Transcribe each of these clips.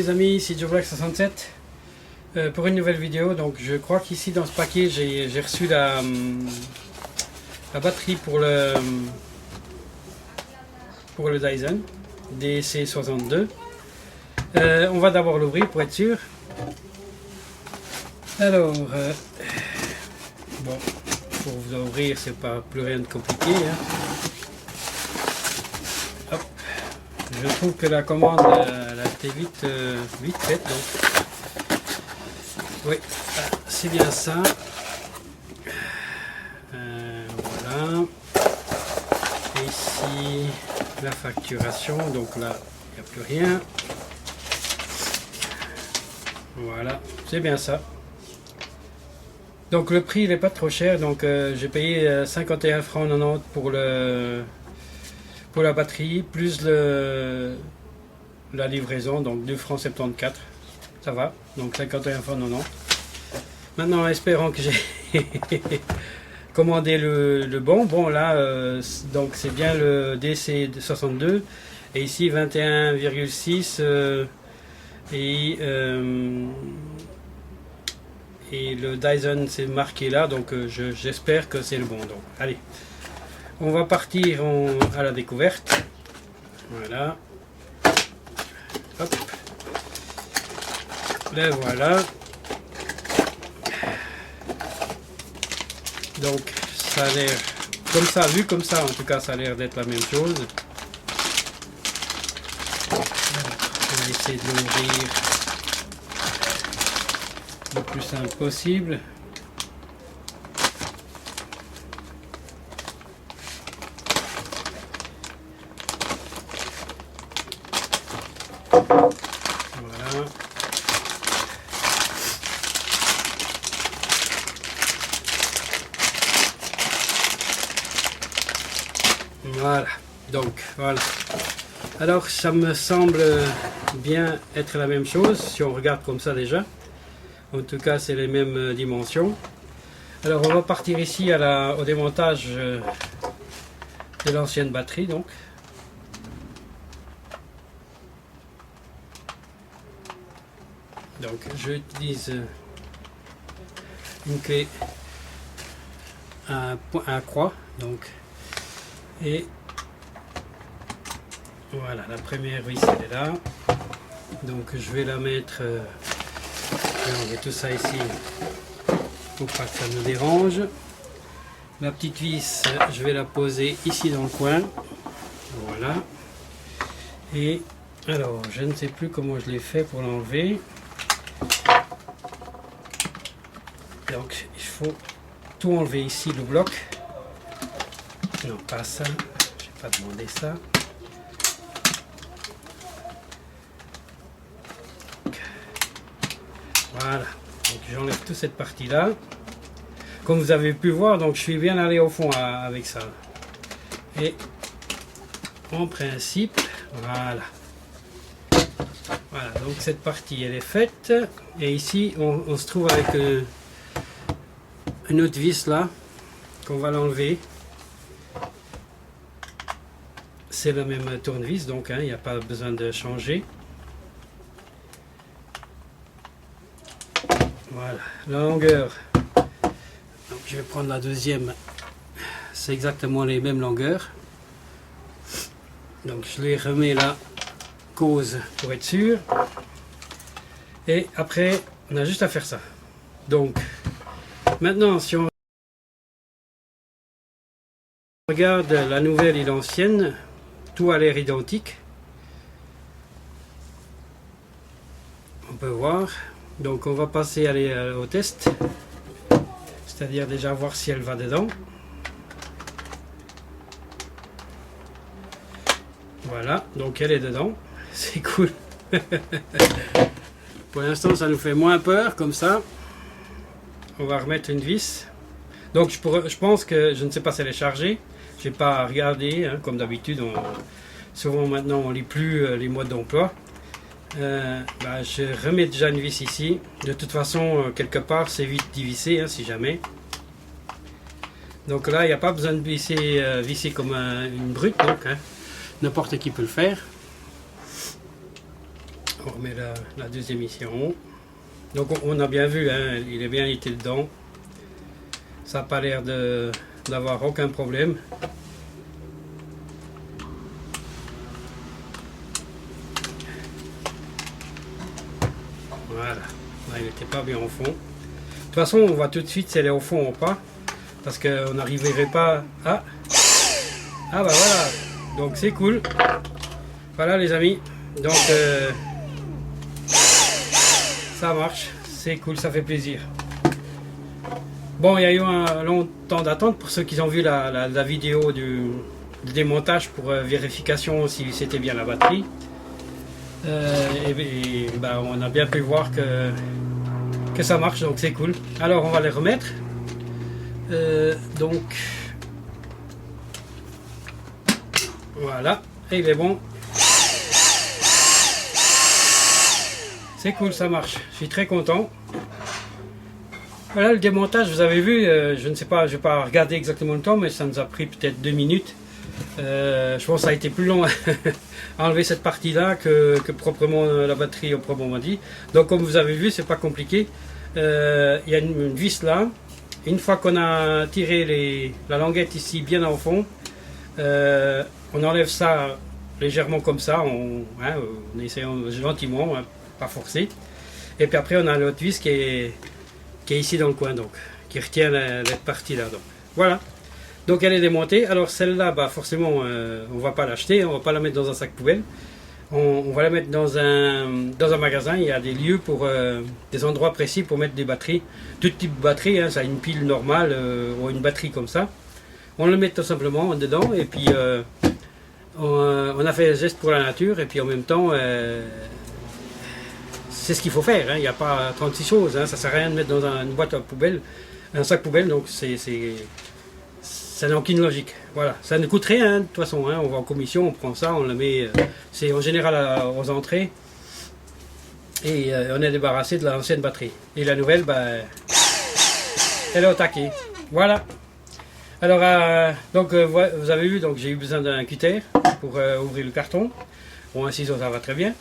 Les amis, ici Joe Black 67 pour une nouvelle vidéo. Donc je crois qu'ici dans ce paquet j'ai reçu la batterie pour le Dyson DC62. On va d'abord l'ouvrir pour être sûr. Alors bon, pour vous ouvrir c'est pas plus rien de compliqué, hein. Hop. Je trouve que la commande elle a été vite faite, donc oui, c'est bien ça. Voilà. Et ici la facturation, donc là il n'y a plus rien. Voilà, c'est bien ça. Donc le prix il n'est pas trop cher, donc j'ai payé 51 francs 90 pour la batterie, plus la livraison, donc 2 francs 74. Ça va, donc 51 francs 90. Maintenant, espérons que j'ai commandé le bon. Bon, là, donc c'est bien le DC62. Et ici, 21,6. Et le Dyson, c'est marqué là. Donc, j'espère que c'est le bon. Donc, allez, on va partir à la découverte. Voilà. Hop. Le voilà. Donc ça a l'air comme ça, vu comme ça en tout cas ça a l'air d'être la même chose. Alors, on va essayer de l'ouvrir le plus simple possible. Voilà. Voilà, donc voilà. Alors ça me semble bien être la même chose si on regarde comme ça déjà. En tout cas c'est les mêmes dimensions. Alors on va partir ici au démontage de l'ancienne batterie donc. Donc j'utilise une clé à croix donc. Et voilà, la première vis elle est là, donc je vais la mettre, je vais enlever tout ça ici pour pas que ça me dérange. La petite vis je vais la poser ici dans le coin, voilà. Et alors je ne sais plus comment je l'ai fait pour l'enlever, donc il faut tout enlever ici, le bloc. Non, pas ça, je n'ai pas demandé ça. Voilà, donc j'enlève toute cette partie là. Comme vous avez pu voir, donc je suis bien allé au fond avec ça. Et en principe, voilà. Voilà, donc cette partie elle est faite. Et ici, on se trouve avec une autre vis là, qu'on va l'enlever. C'est le même tournevis, donc il n'y a pas besoin de changer. Voilà, la longueur. Donc je vais prendre la deuxième. C'est exactement les mêmes longueurs. Donc je les remets là, cause pour être sûr. Et après, on a juste à faire ça. Donc, maintenant, si on regarde la nouvelle et l'ancienne, tout a l'air identique. On peut voir. Donc on va passer au test. C'est-à-dire déjà voir si elle va dedans. Voilà, donc elle est dedans. C'est cool. Pour l'instant ça nous fait moins peur comme ça. On va remettre une vis. Donc je pense que, je ne sais pas si elle est chargée. J'ai pas regardé, hein, comme d'habitude. Souvent maintenant on lit plus les modes d'emploi. Je remets déjà une vis ici. De toute façon, quelque part c'est vite dévissé, hein, si jamais. Donc là il n'y a pas besoin de visser comme une brute, donc hein, n'importe qui peut le faire. On remet la deuxième ici en haut. Donc on a bien vu, hein, il est bien été dedans. Ça n'a pas l'air d'avoir aucun problème. Voilà, là il n'était pas bien au fond. De toute façon on voit tout de suite si elle est au fond ou pas. Parce qu'on n'arriverait pas à... Ah bah voilà, donc c'est cool. Voilà les amis, donc ça marche, c'est cool, ça fait plaisir. Bon, il y a eu un long temps d'attente pour ceux qui ont vu la vidéo du démontage pour vérification si c'était bien la batterie. Bah, on a bien pu voir que ça marche, donc c'est cool. Alors on va les remettre. Donc voilà, et il est bon. C'est cool, ça marche. Je suis très content. Voilà le démontage, vous avez vu, je ne sais pas, je vais pas regarder exactement le temps, mais ça nous a pris peut-être 2 minutes. Je pense que ça a été plus long à enlever cette partie-là que proprement la batterie au proprement dit. Donc comme vous avez vu, c'est pas compliqué. Il y a une vis là. Une fois qu'on a tiré la languette ici bien au fond, on enlève ça légèrement comme ça, en essayant gentiment, hein, pas forcer. Et puis après on a l'autre vis qui est ici dans le coin, donc qui retient cette partie là. Donc voilà. Donc elle est démontée. Alors celle-là, bah forcément, on va pas l'acheter, on va pas la mettre dans un sac poubelle. On va la mettre dans un magasin. Il y a des lieux pour des endroits précis pour mettre des batteries, tout type de batterie, hein, ça a une pile normale ou une batterie comme ça. On le met tout simplement dedans et puis on a fait le geste pour la nature et puis en même temps c'est ce qu'il faut faire. Hein. Il n'y a pas 36 choses. Hein. Ça sert à rien de mettre dans une boîte à poubelle, un sac poubelle. Donc ça n'a aucune logique. Voilà, ça ne coûte rien, hein, de toute façon. Hein. On va en commission, on prend ça, on le met. C'est en général aux entrées. Et on est débarrassé de l'ancienne batterie. Et la nouvelle, bah, elle est au taquet. Voilà. Alors, donc vous avez vu, donc j'ai eu besoin d'un cutter pour ouvrir le carton. Bon, un ciseau, ça va très bien.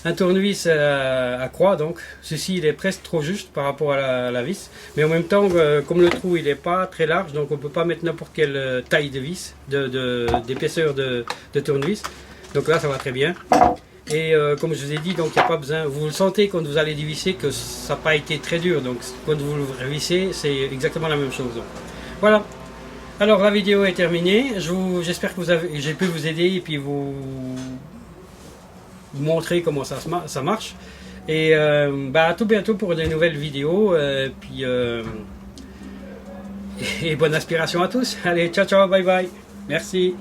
Un tournevis à croix, donc ceci il est presque trop juste par rapport à la vis, mais en même temps comme le trou il n'est pas très large, donc on ne peut pas mettre n'importe quelle taille de vis, d'épaisseur de tournevis, donc là ça va très bien. Et comme je vous ai dit, donc il n'y a pas besoin, vous le sentez quand vous allez dévisser que ça n'a pas été très dur, donc quand vous le révissez c'est exactement la même chose. Donc. Voilà, alors la vidéo est terminée, j'espère que j'ai pu vous aider et puis vous montrer comment ça marche. Et bah, à tout bientôt pour de nouvelles vidéos. Et bonne aspiration à tous. Allez, ciao, ciao, bye bye. Merci.